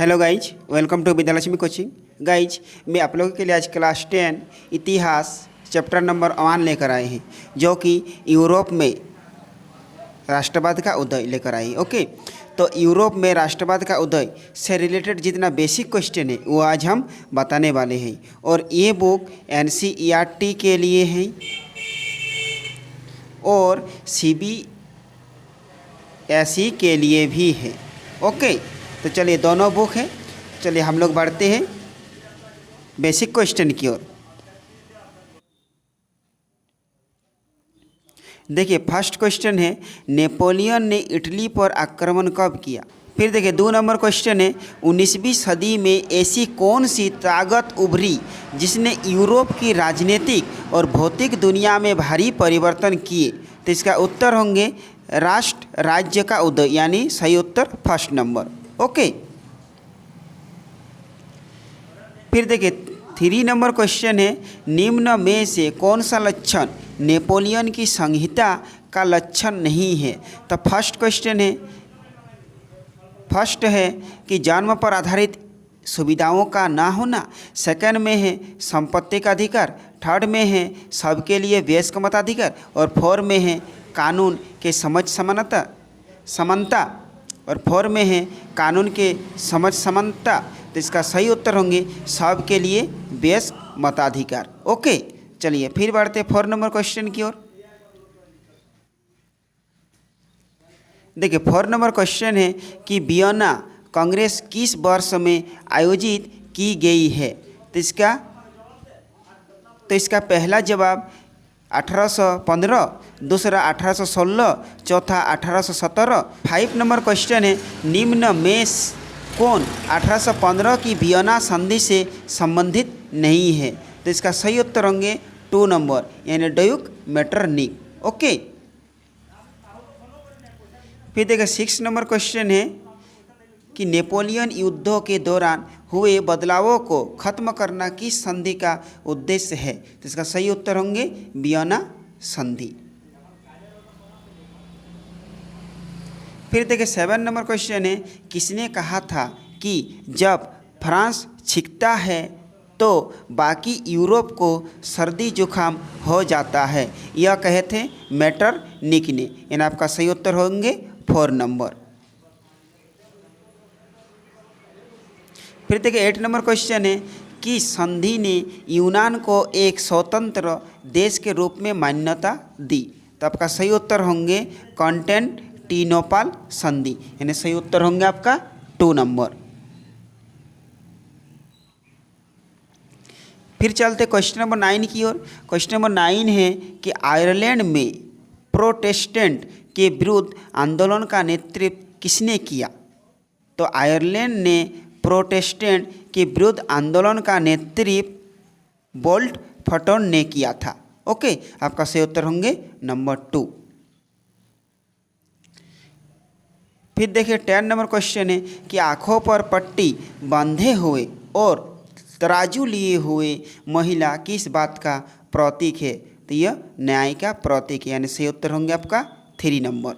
Hello guys, welcome to Vidyalakshmi coaching. Guys, मैं आप लोगों के लिए आज क्लास 10 इतिहास चैप्टर नंबर 1 लेकर आए हैं, जो कि यूरोप में राष्ट्रवाद का उदय लेकर आए हैं। ओके, तो यूरोप में राष्ट्रवाद का उदय से रिलेटेड जितना बेसिक क्वेश्चन है वो आज हम बताने वाले हैं। और ये बुक NCERT के लिए है और CBSE के लिए भी है। ओके, तो चलिए दोनों बुक हैं। चलिए हम लोग बढ़ते हैं बेसिक क्वेश्चन की ओर। देखिए, फर्स्ट क्वेश्चन है, नेपोलियन ने इटली पर आक्रमण कब किया। फिर देखिए 2 नंबर क्वेश्चन है, 19वीं सदी में ऐसी कौन सी ताकत उभरी जिसने यूरोप की राजनीतिक और भौतिक दुनिया में भारी परिवर्तन किए। तो इसका उत्तर होंगे राष्ट्र राज्य का उदय, यानी सही उत्तर फर्स्ट नंबर। ओके, फिर देखिए 3 नंबर क्वेश्चन है, निम्न में से कौन सा लक्षण नेपोलियन की संहिता का लक्षण नहीं है। तो फर्स्ट है कि जन्म पर आधारित सुविधाओं का ना होना। सेकंड में है संपत्ति का अधिकार। थर्ड में है सबके लिए वयस्क मताधिकार। और 4 में है कानून के समझ समानता। और 4 में है कानून के समझ समानता। तो इसका सही उत्तर होंगे सबके लिए वयस्क मताधिकार। ओके, चलिए फिर बढ़ते 4 नंबर क्वेश्चन की ओर। देखिए 4 नंबर क्वेश्चन है कि वियना कांग्रेस किस वर्ष में आयोजित की गई है। तो इसका पहला जवाब 1815, दूसरा 1816, चौथा 1817। 5 नंबर क्वेश्चन है, निम्न में कौन 1815 की वियना संधि से संबंधित नहीं है। तो इसका सही उत्तर होंगे 2 नंबर, यानी ड्यूक मेटरनिक। ओके, फिर देखिए 6 नंबर क्वेश्चन है कि नेपोलियन युद्धों के दौरान हुए बदलावों को खत्म करना किस संधि का उद्देश्य है। तो इसका सही उत्तर होंगे वियना संधि। फिर देखिए 7 नंबर क्वेश्चन है, किसने कहा था कि जब फ्रांस छिंकता है तो बाकी यूरोप को सर्दी जुकाम हो जाता है। यह कहे थे मेटरनिक ने, यानी आपका सही उत्तर होंगे 4 नंबर। फिर देखिए 8 नंबर क्वेश्चन है कि संधि ने यूनान को एक स्वतंत्र देश के रूप में मान्यता दी। तो आपका सही उत्तर होंगे कॉन्स्टेंटिनोपल संधि, यानी सही उत्तर होंगे आपका 2 नंबर। फिर चलते क्वेश्चन नंबर 9 की ओर। क्वेश्चन नंबर 9 है कि आयरलैंड में प्रोटेस्टेंट के विरुद्ध आंदोलन का नेतृत्व किसने किया। तो आयरलैंड ने प्रोटेस्टेंट के विरुद्ध आंदोलन का नेतृत्व बोल्ट फटोन ने किया था। ओके, आपका सही उत्तर होंगे नंबर 2। फिर देखिए 10 नंबर क्वेश्चन है कि आंखों पर पट्टी बांधे हुए और तराजू लिए हुए महिला किस बात का प्रतीक है। तो यह न्याय का प्रतीक है, यानी सही उत्तर होंगे आपका 3 नंबर।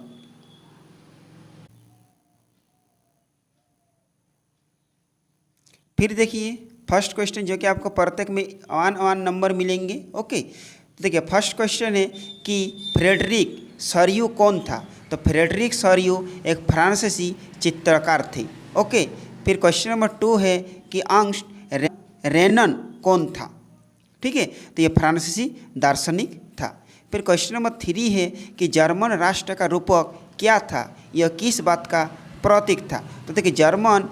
फिर देखिए फर्स्ट क्वेश्चन, जो कि आपको प्रत्येक में 1 नंबर मिलेंगे। ओके, तो देखिए फर्स्ट क्वेश्चन है कि फ्रेडरिक सरियू कौन था। तो फ्रेडरिक सरियू एक फ्रांसीसी चित्रकार थे। ओके, फिर क्वेश्चन नंबर 2 है कि अंग्स्ट रेनन कौन था। ठीक है, तो ये फ्रांसीसी दार्शनिक था। फिर क्वेश्चन नंबर 3 है कि जर्मन राष्ट्र का रूपक क्या था, यह किस बात का प्रतीक था। तो देखिए जर्मन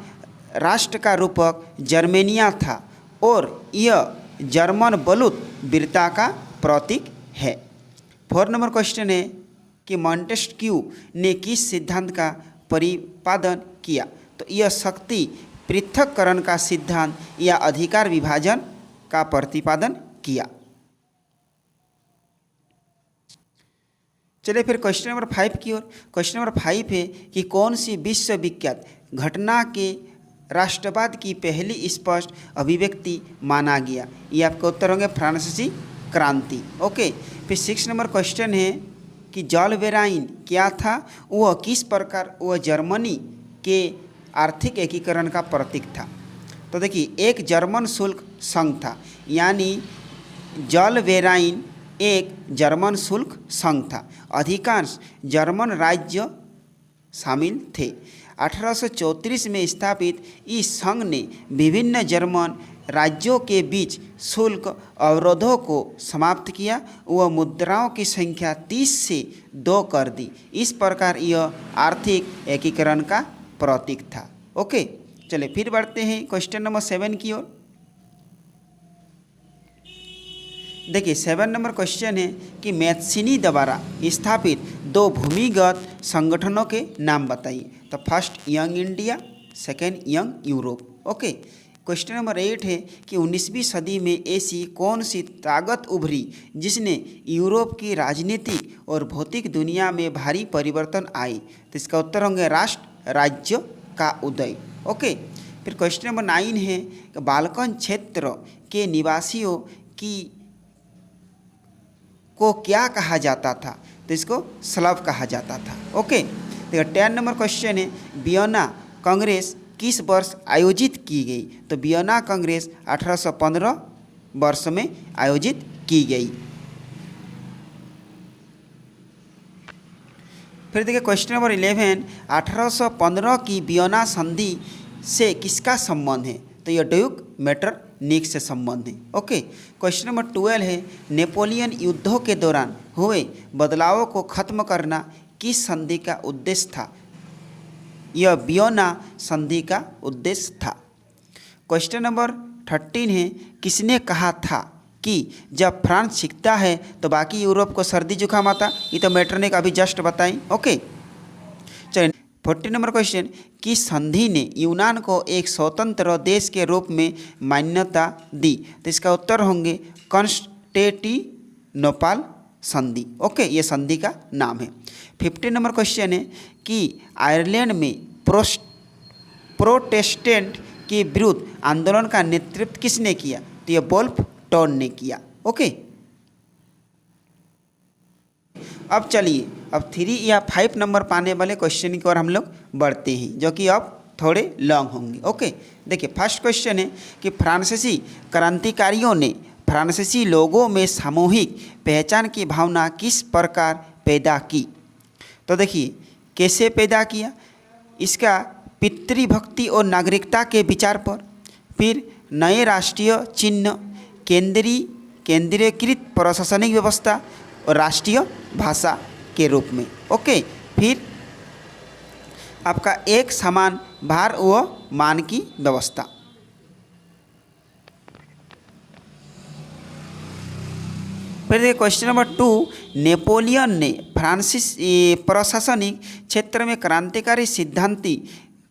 राष्ट्र का रूपक जर्मेनिया था और यह जर्मन बलूत वीरता का प्रतीक है। 4 नंबर क्वेश्चन है कि मॉन्टेस्क्यू ने किस सिद्धांत का प्रतिपादन किया। तो यह शक्ति पृथक्करण का सिद्धांत या अधिकार विभाजन का प्रतिपादन किया। चलिए फिर क्वेश्चन नंबर 5 की ओर। क्वेश्चन नंबर 5 है कि कौन सी विश्वविख्यात घटना के राष्ट्रवाद की पहली स्पष्ट अभिव्यक्ति माना गया। ये आपके उत्तर होंगे फ्रांसीसी क्रांति। ओके, फिर 6 नंबर क्वेश्चन है कि जॉल वेराइन क्या था, वह किस प्रकार वह जर्मनी के आर्थिक एकीकरण का प्रतीक था? तो देखिए, एक जर्मन शुल्क संघ था, यानी जलवेराइन एक जर्मन शुल्क संघ था। अधिकांश जर्मन राज्य शामिल थे। 1834 में स्थापित इस संघ ने विभिन्न जर्मन राज्यों के बीच शुल्क अवरोधों को समाप्त किया व मुद्राओं की संख्या 30 से 2 कर दी। इस प्रकार यह आर्थिक एकीकरण का प्रतीक था। ओके, चलिए फिर बढ़ते हैं क्वेश्चन नंबर 7 की ओर। देखिए 7 नंबर क्वेश्चन है कि मैथ्सिनी द्वारा स्थापित 2 भूमिगत संगठनों के नाम बताइए। तो first young India, second young Europe. Okay, question number 8 है कि 19वीं सदी में ऐसी कौन सी ताकत उभरी जिसने यूरोप की राजनीतिक और भौतिक दुनिया में भारी परिवर्तन आए? तो इसका उत्तर होंगे राष्ट्र राज्य का उदय। ओके, फिर क्वेश्चन नंबर 9 है कि बाल्कन क्षेत्र के निवासियों को क्या कहा जाता था? तो इसको स्लाव कहा जाता था। ओके, देखिए 10 नंबर क्वेश्चन है वियना कांग्रेस किस वर्ष आयोजित की गई? तो वियना कांग्रेस 1815 वर्ष में आयोजित की गई। फिर देखिए क्वेश्चन नंबर 11, 1815 की वियना संधि से किसका संबंध है? तो यह ड्यूक मेटरनिख से संबंध है। ओके, क्वेश्चन नंबर 12 है नेपोलियन युद्धों के दौरान हुए बदलावों को खत्म करना किस संधि का उद्देश्य था? यह वियना संधि का उद्देश्य था। क्वेश्चन नंबर 13 है किसने कहा था कि जब फ्रांस सीखता है तो बाकी यूरोप को सर्दी जुकाम आता? ये तो मेटरनिख अभी जस्ट बताई। ओके, चलिए 14 नंबर क्वेश्चन, किस संधि ने यूनान को एक स्वतंत्र देश के रूप में मान्यता दी? तो इसका उत्तर होंगे कॉन्स्टेंटिनोपल संधि। ओके, ये संधि का नाम है। 15 नंबर क्वेश्चन है कि आयरलैंड में प्रोटेस्टेंट के विरुद्ध आंदोलन का नेतृत्व किसने किया? तो यह वुल्फ टॉन ने किया। ओके, अब चलिए अब 3 या 5 नंबर पाने वाले क्वेश्चन की ओर हम लोग बढ़ते हैं, जो कि अब थोड़े लॉन्ग होंगे। ओके, देखिए फर्स्ट क्वेश्चन है कि फ्रांसीसी क्रांतिकारियों ने फ्रांसीसी लोगों में सामूहिक पहचान की भावना किस प्रकार पैदा की? तो देखिए कैसे पैदा किया? इसका पितृभक्ति और नागरिकता के विचार पर, फिर नए राष्ट्रीय चिन्ह, केंद्रीयकृत प्रशासनिक व्यवस्था और राष्ट्रीय भाषा के रूप में। ओके, फिर आपका एक समान भार व मान की व्यवस्था। फिर देखिए क्वेश्चन नंबर 2, नेपोलियन ने फ्रांसीस प्रशासनिक क्षेत्र में क्रांतिकारी सिद्धांति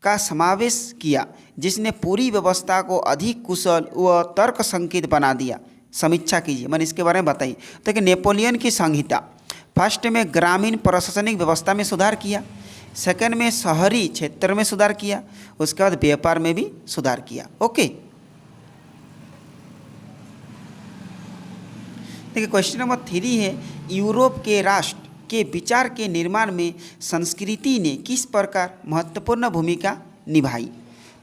का समावेश किया जिसने पूरी व्यवस्था को अधिक कुशल व तर्कसंकित बना दिया। समीक्षा कीजिए, मैंने इसके बारे में बताई। तो कि नेपोलियन की संहिता फर्स्ट में ग्रामीण प्रशासनिक व्यवस्था में सुधार किया, सेकंड में शहरी क्षेत्र में सुधार किया, उसके बाद व्यापार में भी सुधार किया। ओके, देखिए क्वेश्चन नंबर 3 है यूरोप के राष्ट्र के विचार के निर्माण में संस्कृति ने किस प्रकार महत्वपूर्ण भूमिका निभाई?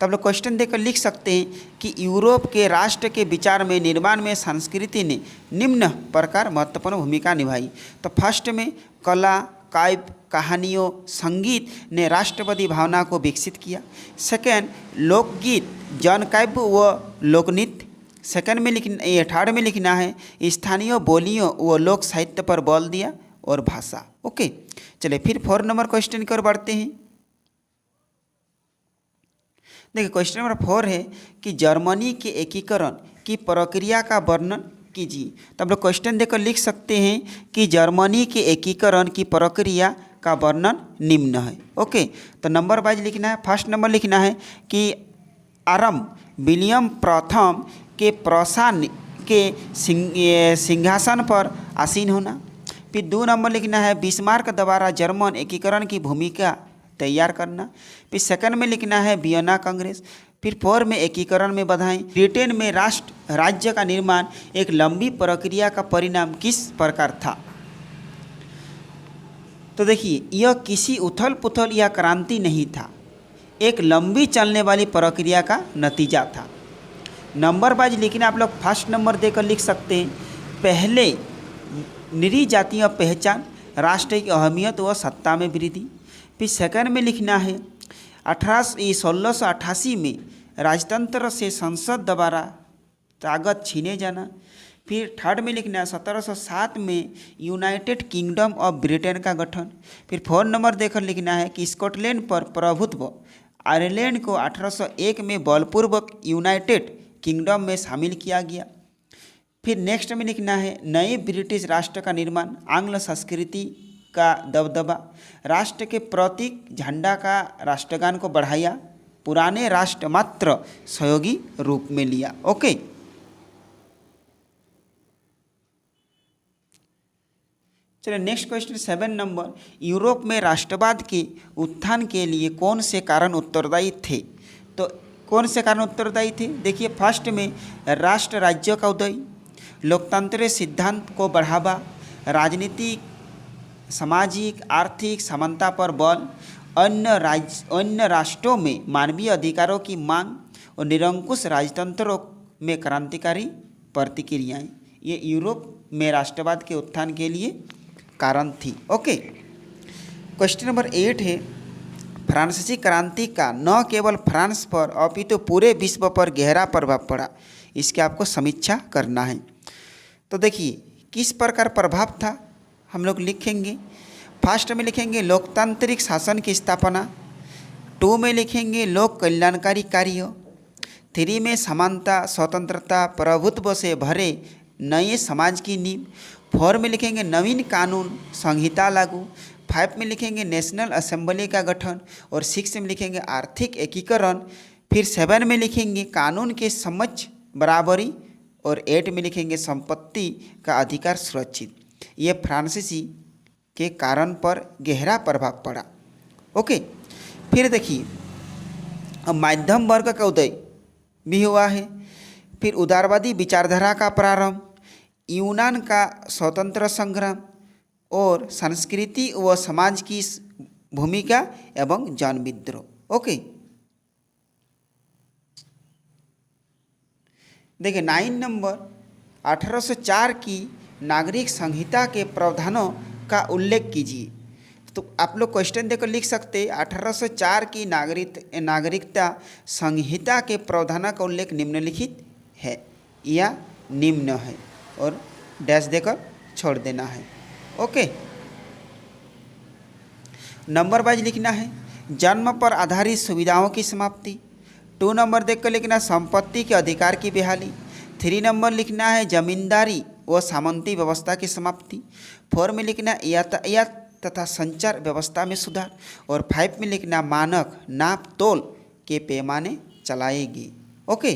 तो आप लोग क्वेश्चन देकर लिख सकते हैं कि यूरोप के राष्ट्र के विचार में निर्माण में संस्कृति ने निम्न प्रकार महत्वपूर्ण भूमिका निभाई। तो फर्स्ट में कला, काव्य, कहानियों, संगीत ने राष्ट्रवादी भावना को विकसित किया। सेकेंड, लोकगीत, जनकाव्य व लोकनृत्य। सेकंड में थर्ड में लिखना है स्थानीय बोलियों व लोक साहित्य पर बल दिया और भाषा। ओके, चलिए फिर 4 नंबर क्वेश्चन की ओर बढ़ते हैं। देखिए क्वेश्चन नंबर 4 है कि जर्मनी के एकीकरण की प्रक्रिया का वर्णन कीजिए। तो आप लोग क्वेश्चन देकर लिख सकते हैं कि जर्मनी के एकीकरण की प्रक्रिया का वर्णन निम्न है। ओके, तो नंबर वाइज लिखना है। फर्स्ट नंबर लिखना है कि आरंभ विलियम प्रथम के प्रशासन के सिंहासन पर आसीन होना। फिर 2 नंबर लिखना है बिस्मार्क द्वारा जर्मन एकीकरण की भूमिका तैयार करना। फिर सेकंड में लिखना है वियना कांग्रेस। फिर 4 में एकीकरण में बधाई। ब्रिटेन में राष्ट्र राज्य का निर्माण एक लंबी प्रक्रिया का परिणाम किस प्रकार था? तो देखिए यह किसी उथल पुथल या क्रांति नहीं था, एक लंबी चलने वाली प्रक्रिया का नतीजा था। नंबर वाइज लिखना आप लोग फर्स्ट नंबर देकर लिख सकते हैं, पहले निरीह जातीय पहचान, राष्ट्र की अहमियत व सत्ता में वृद्धि। फिर सेकंड में लिखना है 1688 में राजतंत्र से संसद द्वारा ताकत छीने जाना। फिर थर्ड में लिखना है 1707 में यूनाइटेड किंगडम ऑफ ब्रिटेन का गठन। फिर फोर्थ नंबर देकर लिखना है कि स्कॉटलैंड पर प्रभुत्व, आयरलैंड को 1801 में बलपूर्वक यूनाइटेड किंगडम में शामिल किया गया। फिर नेक्स्ट में लिखना है नए ब्रिटिश राष्ट्र का निर्माण, आंग्ल संस्कृति का दबदबा, राष्ट्र के प्रतीक झंडा का राष्ट्रगान को बढ़ाया, पुराने राष्ट्र मात्र सहयोगी रूप में लिया। ओके, चलिए नेक्स्ट क्वेश्चन 7 नंबर, यूरोप में राष्ट्रवाद के उत्थान के लिए कौन से कारण उत्तरदायी थे? तो कौन से कारण उत्तरदायी थे? देखिए फर्स्ट में राष्ट्र राज्य का उदय, लोकतंत्र सिद्धांत को बढ़ावा, राजनीतिक सामाजिक आर्थिक समानता पर बल, अन्य राष्ट्रों में मानवीय अधिकारों की मांग और निरंकुश राजतंत्रों में क्रांतिकारी प्रतिक्रियाएं, ये यूरोप में राष्ट्रवाद के उत्थान के लिए कारण थी। ओके, क्वेश्चन नंबर 8 है, फ्रांसीसी क्रांति का न केवल फ्रांस पर अपितु पूरे विश्व पर गहरा प्रभाव पड़ा, इसकी आपको समीक्षा करना है। तो देखिए किस प्रकार प्रभाव था, हम लोग लिखेंगे। फर्स्ट में लिखेंगे लोकतांत्रिक शासन की स्थापना, 2 में लिखेंगे लोक कल्याणकारी कार्य, 3 में समानता स्वतंत्रता प्रभुत्व से भरे नए समाज की नींव, 4 में लिखेंगे नवीन कानून संहिता लागू, 5 में लिखेंगे नेशनल असेंबली का गठन और 6 में लिखेंगे आर्थिक एकीकरण। फिर 7 में लिखेंगे कानून के समक्ष बराबरी और 8 में लिखेंगे संपत्ति का अधिकार सुरक्षित। ये फ्रांसीसी के कारण पर गहरा प्रभाव पड़ा। ओके, फिर देखिए अब मध्यम वर्ग का उदय भी हुआ है। फिर उदारवादी विचारधारा का प्रारंभ, यूनान का स्वतंत्र संग्राम और संस्कृति व समाज की भूमिका एवं जन विद्रोह। ओके, देखिए 9 नंबर 1804 की नागरिक संहिता के प्रावधानों का उल्लेख कीजिए। तो आप लोग क्वेश्चन देकर लिख सकते 1804 की नागरिकता संहिता के प्रावधानों का उल्लेख निम्नलिखित है या निम्न है और डैश देकर छोड़ देना है। ओके, नंबर वाइज लिखना है जन्म पर आधारित सुविधाओं की समाप्ति, 2 नंबर देखकर लिखना संपत्ति के अधिकार की बहाली, 3 नंबर लिखना है जमींदारी व सामंती व्यवस्था की समाप्ति, 4 में लिखना यातायात तथा संचार व्यवस्था में सुधार और 5 में लिखना मानक नाप तोल के पैमाने चलाएगी। ओके,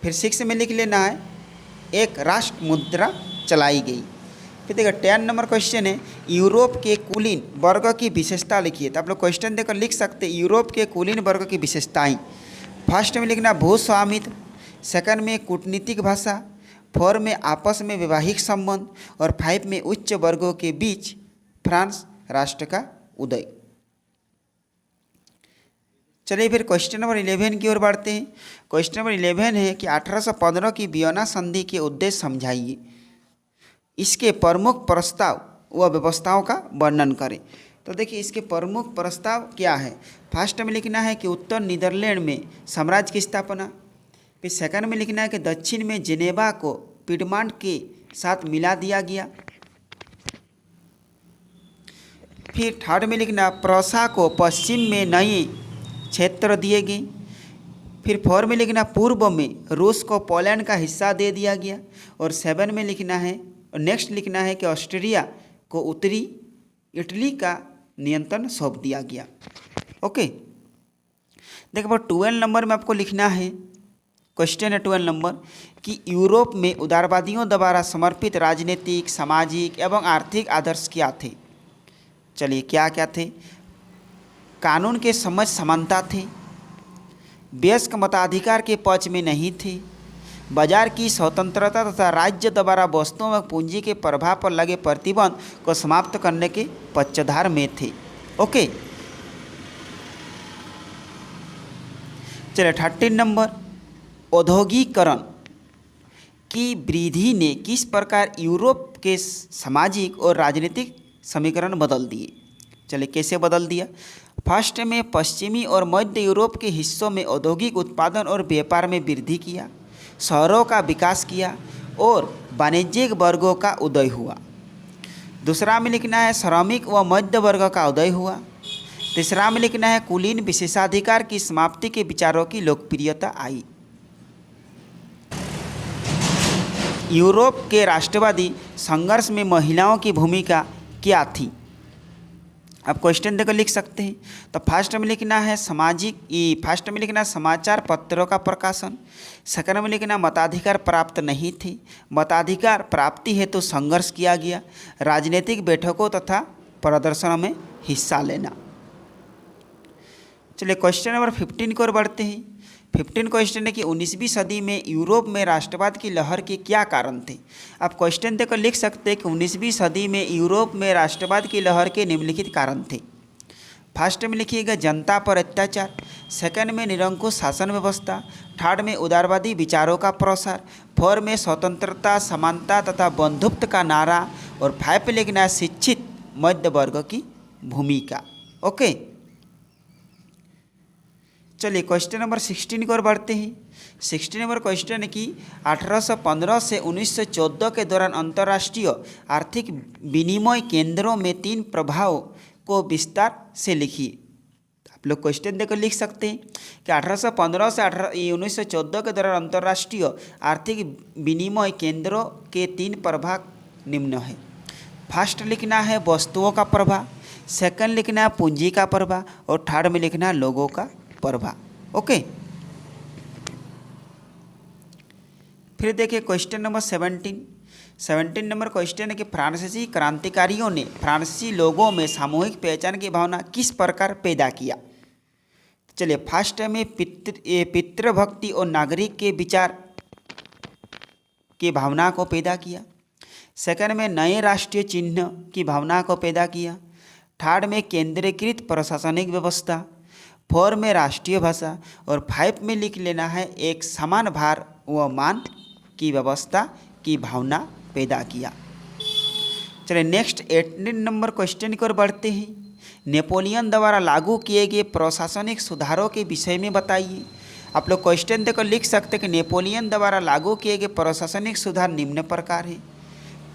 फिर 6 में लिख लेना है एक राष्ट्र मुद्रा चलाई गई। फिर देखिए 10 नंबर क्वेश्चन है यूरोप के कुलीन वर्ग की विशेषता लिखिए। तो आप लोग क्वेश्चन देकर लिख सकते यूरोप के कुलीन वर्ग की विशेषताएं। फर्स्ट में लिखना भूस्वामित्व, सेकंड में कूटनीतिक भाषा, 4 में आपस में वैवाहिक संबंध और 5 में उच्च वर्गों के बीच फ्रांस राष्ट्र का उदय। चलिए फिर क्वेश्चन नंबर 11 की ओर बढ़ते हैं। क्वेश्चन नंबर 11 है कि 1815 की वियना संधि के उद्देश्य समझाइए, इसके प्रमुख प्रस्ताव व व्यवस्थाओं का वर्णन करें। तो देखिए इसके प्रमुख प्रस्ताव क्या है। फर्स्ट में लिखना है कि उत्तर नीदरलैंड में साम्राज्य की स्थापना, फिर सेकंड में लिखना है कि दक्षिण में जेनेवा को पिडमांट के साथ मिला दिया गया, फिर थर्ड में लिखना प्रोसा को पश्चिम में नए क्षेत्र दिए गए, फिर 4 में लिखना पूर्व में रूस को पोलैंड का हिस्सा दे दिया गया और 7 में लिखना है नेक्स्ट लिखना है कि ऑस्ट्रिया को उत्तरी इटली का नियंत्रण सौंप दिया गया। ओके, देखो 12 नंबर में आपको लिखना है, क्वेश्चन है 12 नंबर कि यूरोप में उदारवादियों द्वारा समर्पित राजनीतिक सामाजिक एवं आर्थिक आदर्श क्या थे। चलिए क्या क्या थे। कानून के समझ समानता थे, वयस्क मताधिकार के पक्ष में नहीं थे, बाजार की स्वतंत्रता तथा राज्य द्वारा वस्तुओं व पूंजी के प्रभाव पर लगे प्रतिबंध को समाप्त करने के पक्षधर में थे। ओके, चलिए 13 नंबर, औद्योगिकरण की वृद्धि ने किस प्रकार यूरोप के सामाजिक और राजनीतिक समीकरण बदल दिए। चलिए कैसे बदल दिया। फर्स्ट में पश्चिमी और मध्य यूरोप के हिस्सों में औद्योगिक उत्पादन और व्यापार में वृद्धि किया, शहरों का विकास किया और वाणिज्यिक वर्गों का उदय हुआ। दूसरा में लिखना है श्रमिक व मध्य वर्ग का उदय हुआ। तीसरा में लिखना है कुलीन विशेषाधिकार की समाप्ति के विचारों की लोकप्रियता आई। यूरोप के राष्ट्रवादी संघर्ष में महिलाओं की भूमिका क्या थी। आप क्वेश्चन देकर लिख सकते हैं। तो फर्स्ट में लिखना है फर्स्ट में लिखना समाचार पत्रों का प्रकाशन। सेकंड में लिखना मताधिकार प्राप्त नहीं थे, मताधिकार प्राप्ति हेतु संघर्ष किया गया। राजनीतिक बैठकों तथा प्रदर्शनों में हिस्सा लेना। चलिए क्वेश्चन नंबर 15 की ओर बढ़ते हैं। 15 क्वेश्चन है कि 19वीं सदी में यूरोप में राष्ट्रवाद की लहर के क्या कारण थे। आप क्वेश्चन देकर लिख सकते हैं कि 19वीं सदी में यूरोप में राष्ट्रवाद की लहर के निम्नलिखित कारण थे। फर्स्ट में लिखिएगा जनता पर अत्याचार, सेकंड में निरंकुश शासन व्यवस्था, थर्ड में उदारवादी विचारों का प्रसार, फोर में स्वतंत्रता, समानता तथा बंधुत्व का नारा और फाइव में लिखना है शिक्षित मध्य वर्ग की भूमिका। ओके, चलिए क्वेश्चन नंबर 16 की ओर बढ़ते हैं। 16 नंबर क्वेश्चन है कि 1815 से 1914 के दौरान अंतर्राष्ट्रीय आर्थिक विनिमय केंद्रों में 3 प्रभावों को विस्तार से लिखिए। आप लोग क्वेश्चन देकर लिख सकते हैं कि 1815 से 1914 के दौरान अंतर्राष्ट्रीय आर्थिक विनिमय केंद्रों के 3 प्रभाव निम्न है। फर्स्ट लिखना है वस्तुओं का प्रभाव, सेकंड लिखना है पूंजी का प्रभाव और थर्ड में लिखना है लोगों का प्रभाव। ओके, फिर देखिए क्वेश्चन नंबर 17 नंबर क्वेश्चन है कि फ्रांसीसी क्रांतिकारियों ने फ्रांसीसी लोगों में सामूहिक पहचान की भावना किस प्रकार पैदा किया। चलिए फर्स्ट में पितृभक्ति और नागरिक के विचार की भावना को पैदा किया। सेकंड में नए राष्ट्रीय चिन्ह की भावना को पैदा किया। थर्ड में केंद्रीकृत प्रशासनिक व्यवस्था, फोर में राष्ट्रीय भाषा और फाइव में लिख लेना है एक समान भार व मान की व्यवस्था की भावना पैदा किया। चलिए नेक्स्ट 18 नंबर क्वेश्चन की ओर बढ़ते हैं। नेपोलियन द्वारा लागू किए गए प्रशासनिक सुधारों के विषय में बताइए। आप लोग क्वेश्चन देकर लिख सकते हैं कि नेपोलियन द्वारा लागू किए गए प्रशासनिक सुधार निम्न प्रकार है।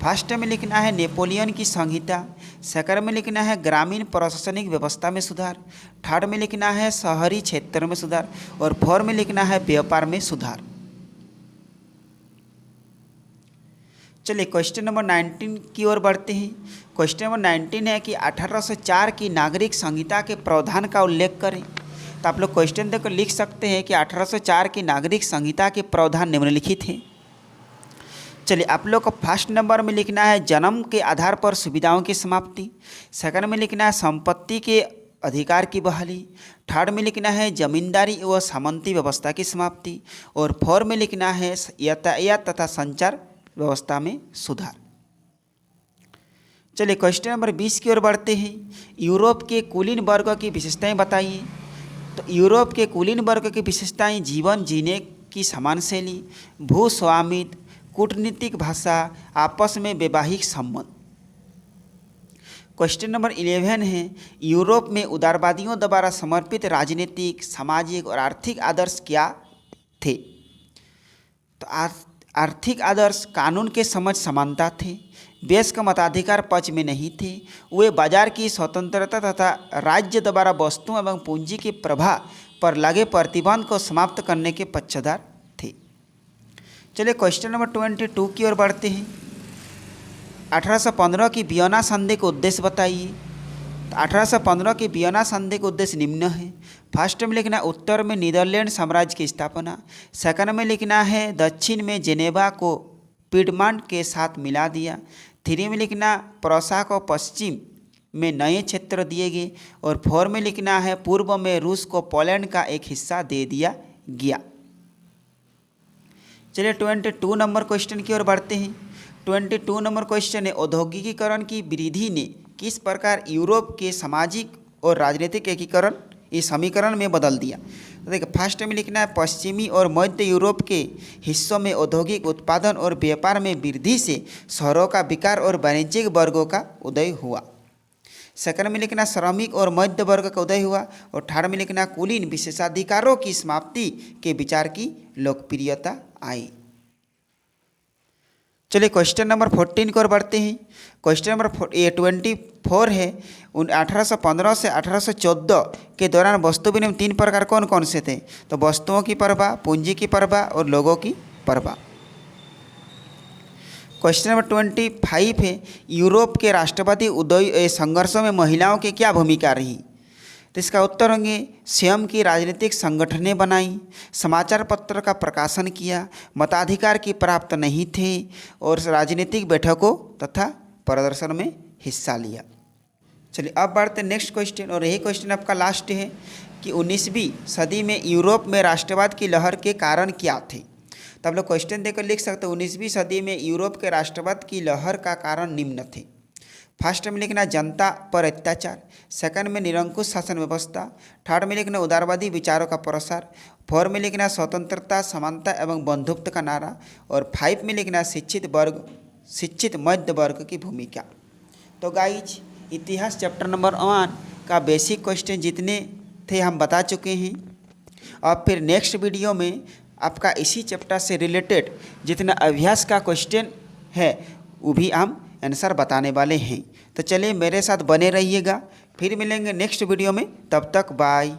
फर्स्ट में लिखना है नेपोलियन की संहिता, सेकंड में लिखना है ग्रामीण प्रशासनिक व्यवस्था में सुधार, थर्ड में लिखना है शहरी क्षेत्र में सुधार और फोर में लिखना है व्यापार में सुधार। चलिए क्वेश्चन नंबर 19 की ओर बढ़ते हैं। क्वेश्चन नंबर 19 है कि 1804 की नागरिक संहिता के प्रावधान का उल्लेख करें। तो आप लोग क्वेश्चन देकर लिख सकते हैं कि 1804 की नागरिक संहिता के प्रावधान निम्नलिखित हैं। चलिए आप लोग को फर्स्ट नंबर में लिखना है जन्म के आधार पर सुविधाओं की समाप्ति, सेकंड में लिखना है संपत्ति के अधिकार की बहाली, थर्ड में लिखना है जमींदारी व सामंती व्यवस्था की समाप्ति और फोर में लिखना है यातायात तथा संचार व्यवस्था में सुधार। चलिए क्वेश्चन नंबर 20 की ओर बढ़ते हैं। यूरोप के कुलीन वर्ग की विशेषताएं बताइए। तो यूरोप के कुलीन वर्ग की विशेषताएं जीवन जीने की समान शैली, भू स्वामित्व, कूटनीतिक भाषा, आपस में वैवाहिक संबंध। क्वेश्चन नंबर 11 है यूरोप में उदारवादियों द्वारा समर्पित राजनीतिक, सामाजिक और आर्थिक आदर्श क्या थे। तो आर्थिक आदर्श कानून के समझ समानता थे, वयस्क मताधिकार पक्ष में नहीं थे, वे बाजार की स्वतंत्रता तथा राज्य द्वारा वस्तुओं एवं पूंजी के प्रभाव पर लगे प्रतिबंध को समाप्त करने के पक्षधर थे। चलिए क्वेश्चन नंबर 22 की ओर बढ़ते हैं। 1815 की वियना संधि का उद्देश्य बताइए। तो 1815 की वियना संधि का उद्देश्य निम्न है। फर्स्ट में लिखना है उत्तर में नीदरलैंड साम्राज्य की स्थापना, सेकंड में लिखना है दक्षिण में जेनेवा को पिडमांट के साथ मिला दिया, थ्री में लिखना प्रोसा को पश्चिम में नए क्षेत्र दिए गए और फोर में लिखना है पूर्व में रूस को पोलैंड का एक हिस्सा दे दिया गया। चलिए 22 नंबर क्वेश्चन की ओर बढ़ते हैं। 22 नंबर क्वेश्चन है, औद्योगिकीकरण की वृद्धि ने किस प्रकार यूरोप के सामाजिक और राजनीतिक एकीकरण इस समीकरण में बदल दिया। तो देखिए फर्स्ट में लिखना है, पश्चिमी और मध्य यूरोप के हिस्सों में औद्योगिक उत्पादन और व्यापार में वृद्धि से शहरों का विकास और वाणिज्यिक वर्गों का उदय हुआ। सेकंड में लिखना श्रमिक और मध्य वर्ग का उदय हुआ। और थर्ड में लिखना कुलीन विशेषाधिकारों की समाप्ति के विचार की लोकप्रियता आई। चलिए क्वेश्चन नंबर 14 की ओर बढ़ते हैं। क्वेश्चन नंबर 24 है, 1815 से 1814 के दौरान वस्तु विनिमय 3 प्रकार कौन कौन से थे। तो वस्तुओं की परवाह, पूंजी की परवाह और लोगों की परवाह। क्वेश्चन नंबर 25 है, यूरोप के राष्ट्रवादी उदय संघर्षों में महिलाओं की क्या भूमिका रही। तो इसका उत्तर होंगे, स्वयं की राजनीतिक संगठनें बनाई, समाचार पत्र का प्रकाशन किया, मताधिकार की प्राप्त नहीं थे और राजनीतिक बैठकों तथा प्रदर्शन में हिस्सा लिया। चलिए अब बढ़ते नेक्स्ट क्वेश्चन, और यही क्वेश्चन आपका लास्ट है कि 19वीं सदी में यूरोप में राष्ट्रवाद की लहर के कारण क्या थे। तो आप लोग क्वेश्चन देकर लिख सकते हो, 19वीं सदी में यूरोप के राष्ट्रवाद की लहर का कारण निम्न थे। फर्स्ट में लिखना जनता पर अत्याचार, सेकंड में निरंकुश शासन व्यवस्था, थर्ड में लिखना उदारवादी विचारों का प्रसार, फोर्थ में लिखना स्वतंत्रता, समानता एवं बंधुत्व का नारा, और 5 में लिखना शिक्षित मध्य वर्ग की भूमिका। तो गाइज इतिहास चैप्टर नंबर 1 का बेसिक क्वेश्चन जितने थे हम बता चुके हैं। और फिर नेक्स्ट वीडियो में आपका इसी चैप्टर से रिलेटेड जितना अभ्यास का क्वेश्चन है वो भी हम आंसर बताने वाले हैं। तो चलिए मेरे साथ बने रहिएगा, फिर मिलेंगे नेक्स्ट वीडियो में, तब तक बाय।